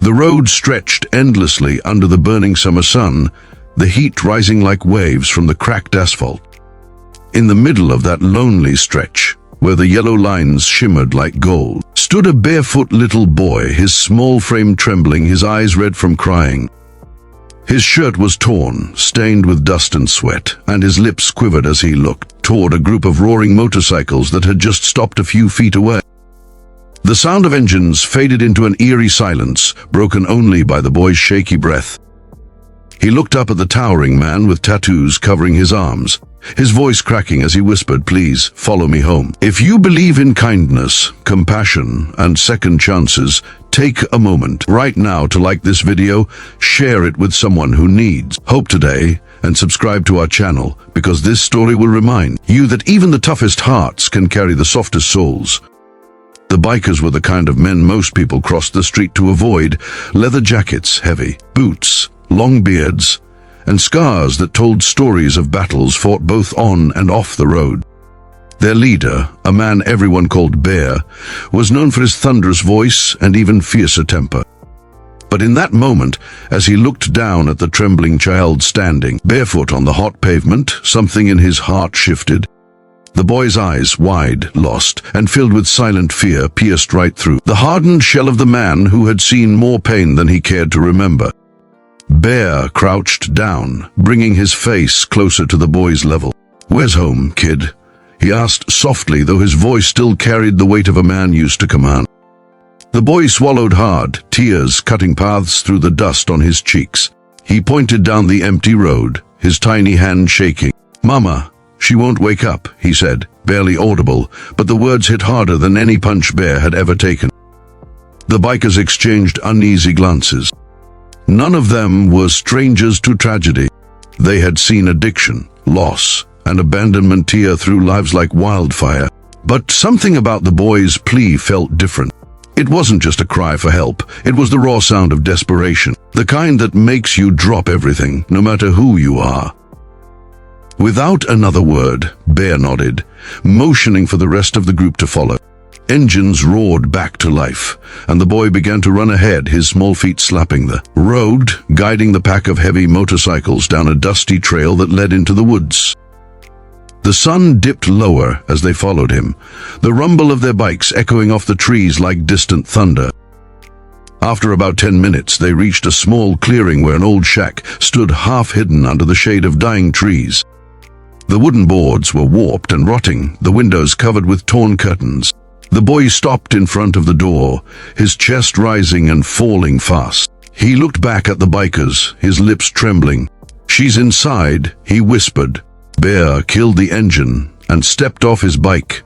The road stretched endlessly under the burning summer sun, the heat rising like waves from the cracked asphalt. In the middle of that lonely stretch, where the yellow lines shimmered like gold, stood a barefoot little boy, his small frame trembling, his eyes red from crying. His shirt was torn, stained with dust and sweat, and his lips quivered as he looked toward a group of roaring motorcycles that had just stopped a few feet away. The sound of engines faded into an eerie silence, broken only by the boy's shaky breath. He looked up at the towering man with tattoos covering his arms, his voice cracking as he whispered, "Please, follow me home. If you believe in kindness, compassion, and second chances, take a moment right now to like this video, share it with someone who needs hope today, and subscribe to our channel, because this story will remind you that even the toughest hearts can carry the softest souls." The bikers were the kind of men most people crossed the street to avoid: leather jackets, heavy boots, long beards, and scars that told stories of battles fought both on and off the road. Their leader, a man everyone called Bear, was known for his thunderous voice and even fiercer temper. But in that moment, as he looked down at the trembling child standing barefoot on the hot pavement, something in his heart shifted. The boy's eyes, wide, lost, and filled with silent fear, pierced right through the hardened shell of the man who had seen more pain than he cared to remember. Bear crouched down, bringing his face closer to the boy's level. "Where's home, kid?" he asked softly, though his voice still carried the weight of a man used to command. The boy swallowed hard, tears cutting paths through the dust on his cheeks. He pointed down the empty road, his tiny hand shaking. "Mama, she won't wake up," he said, barely audible, but the words hit harder than any punch Bear had ever taken. The bikers exchanged uneasy glances. None of them were strangers to tragedy. They had seen addiction, loss, and abandonment tear through lives like wildfire. But something about the boy's plea felt different. It wasn't just a cry for help, it was the raw sound of desperation, the kind that makes you drop everything, no matter who you are. Without another word, Bear nodded, motioning for the rest of the group to follow. Engines roared back to life, and the boy began to run ahead, his small feet slapping the road, guiding the pack of heavy motorcycles down a dusty trail that led into the woods. The sun dipped lower as they followed him, the rumble of their bikes echoing off the trees like distant thunder. After about 10 minutes, they reached a small clearing where an old shack stood half hidden under the shade of dying trees. The wooden boards were warped and rotting, the windows covered with torn curtains. The boy stopped in front of the door, his chest rising and falling fast. He looked back at the bikers, his lips trembling. "She's inside," he whispered. Bear killed the engine and stepped off his bike,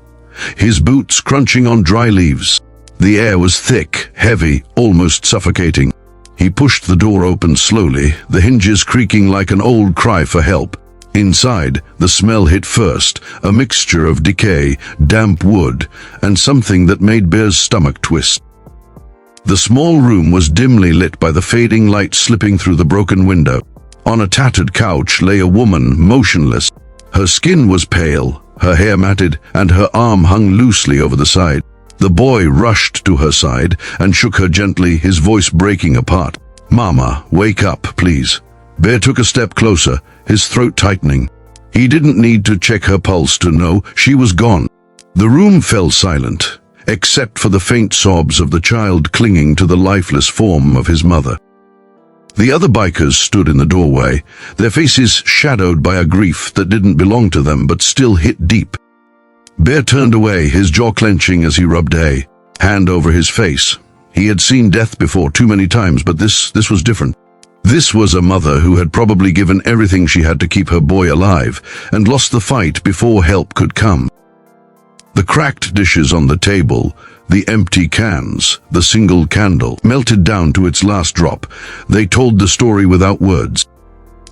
his boots crunching on dry leaves. The air was thick, heavy, almost suffocating. He pushed the door open slowly, the hinges creaking like an old cry for help. Inside, the smell hit first, a mixture of decay, damp wood, and something that made Bear's stomach twist. The small room was dimly lit by the fading light slipping through the broken window. On a tattered couch lay a woman, motionless. Her skin was pale, her hair matted, and her arm hung loosely over the side. The boy rushed to her side and shook her gently, his voice breaking apart. "Mama, wake up, please." Bear took a step closer, his throat tightening. He didn't need to check her pulse to know she was gone. The room fell silent, except for the faint sobs of the child clinging to the lifeless form of his mother. The other bikers stood in the doorway, their faces shadowed by a grief that didn't belong to them but still hit deep. Bear turned away, his jaw clenching as he rubbed a hand over his face. He had seen death before too many times, but this was different. This was a mother who had probably given everything she had to keep her boy alive and lost the fight before help could come. The cracked dishes on the table, the empty cans, the single candle, melted down to its last drop. They told the story without words.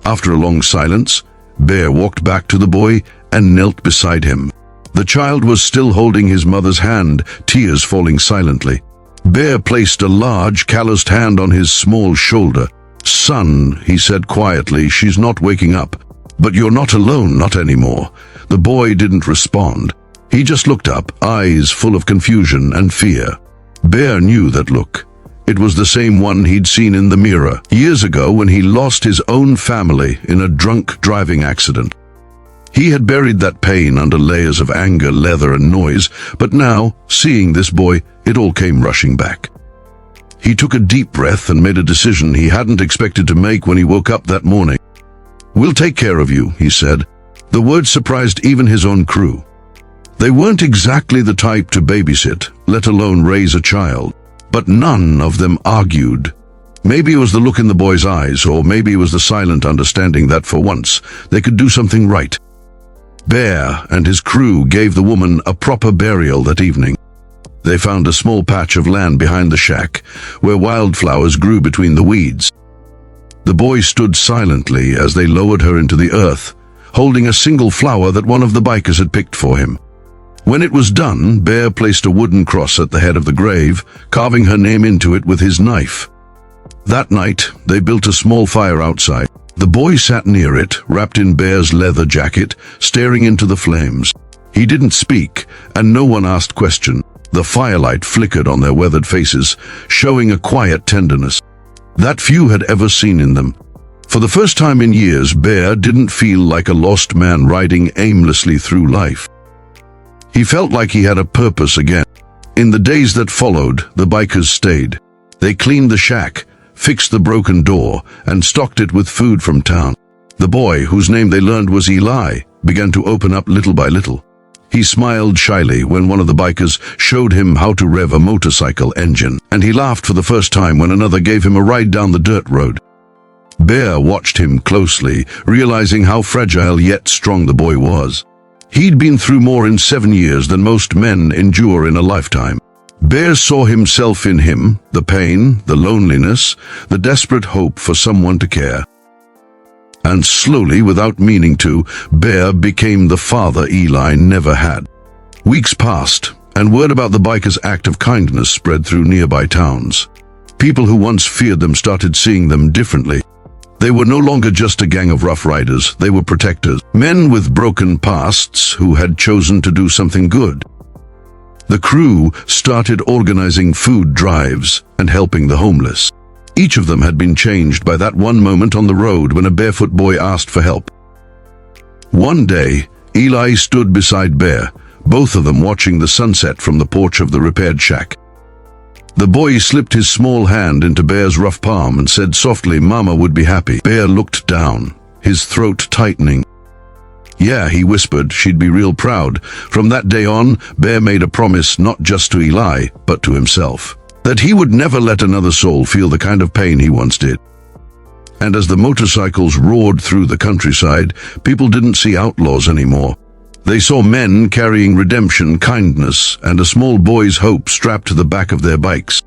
After a long silence, Bear walked back to the boy and knelt beside him. The child was still holding his mother's hand, tears falling silently. Bear placed a large, calloused hand on his small shoulder. "Son," he said quietly, "she's not waking up. But you're not alone, not anymore." The boy didn't respond. He just looked up, eyes full of confusion and fear. Bear knew that look. It was the same one he'd seen in the mirror years ago when he lost his own family in a drunk driving accident. He had buried that pain under layers of anger, leather, and noise, but now, seeing this boy, it all came rushing back. He took a deep breath and made a decision he hadn't expected to make when he woke up that morning. "We'll take care of you," he said. The words surprised even his own crew. They weren't exactly the type to babysit, let alone raise a child, but none of them argued. Maybe it was the look in the boy's eyes, or maybe it was the silent understanding that for once they could do something right. Bear and his crew gave the woman a proper burial that evening. They found a small patch of land behind the shack, where wildflowers grew between the weeds. The boy stood silently as they lowered her into the earth, holding a single flower that one of the bikers had picked for him. When it was done, Bear placed a wooden cross at the head of the grave, carving her name into it with his knife. That night, they built a small fire outside. The boy sat near it, wrapped in Bear's leather jacket, staring into the flames. He didn't speak, and no one asked questions. The firelight flickered on their weathered faces, showing a quiet tenderness that few had ever seen in them. For the first time in years, Bear didn't feel like a lost man riding aimlessly through life. He felt like he had a purpose again. In the days that followed, the bikers stayed. They cleaned the shack, fixed the broken door, and stocked it with food from town. The boy, whose name they learned was Eli, began to open up little by little. He smiled shyly when one of the bikers showed him how to rev a motorcycle engine, and he laughed for the first time when another gave him a ride down the dirt road. Bear watched him closely, realizing how fragile yet strong the boy was. He'd been through more in 7 years than most men endure in a lifetime. Bear saw himself in him, the pain, the loneliness, the desperate hope for someone to care. And slowly, without meaning to, Bear became the father Eli never had. Weeks passed, and word about the bikers' act of kindness spread through nearby towns. People who once feared them started seeing them differently. They were no longer just a gang of rough riders, they were protectors, men with broken pasts who had chosen to do something good. The crew started organizing food drives and helping the homeless. Each of them had been changed by that one moment on the road when a barefoot boy asked for help. One day, Eli stood beside Bear, both of them watching the sunset from the porch of the repaired shack. The boy slipped his small hand into Bear's rough palm and said softly, "Mama would be happy." Bear looked down, his throat tightening. "Yeah," he whispered, "she'd be real proud." From that day on, Bear made a promise not just to Eli, but to himself, that he would never let another soul feel the kind of pain he once did. And as the motorcycles roared through the countryside, people didn't see outlaws anymore. They saw men carrying redemption, kindness, and a small boy's hope strapped to the back of their bikes.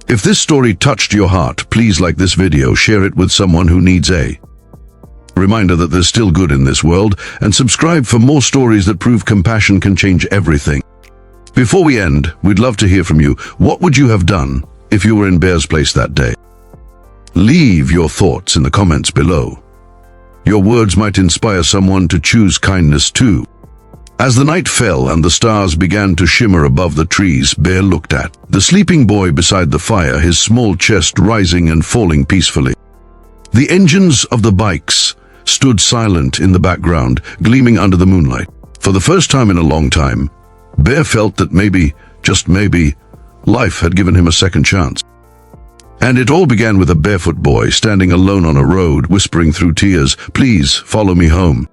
If this story touched your heart, please like this video, share it with someone who needs a reminder that there's still good in this world, and subscribe for more stories that prove compassion can change everything. Before we end, we'd love to hear from you. What would you have done if you were in Bear's place that day? Leave your thoughts in the comments below. Your words might inspire someone to choose kindness too. As the night fell and the stars began to shimmer above the trees, Bear looked at the sleeping boy beside the fire, his small chest rising and falling peacefully. The engines of the bikes stood silent in the background, gleaming under the moonlight. For the first time in a long time, Bear felt that maybe, just maybe, life had given him a second chance. And it all began with a barefoot boy standing alone on a road, whispering through tears, "Please, follow me home."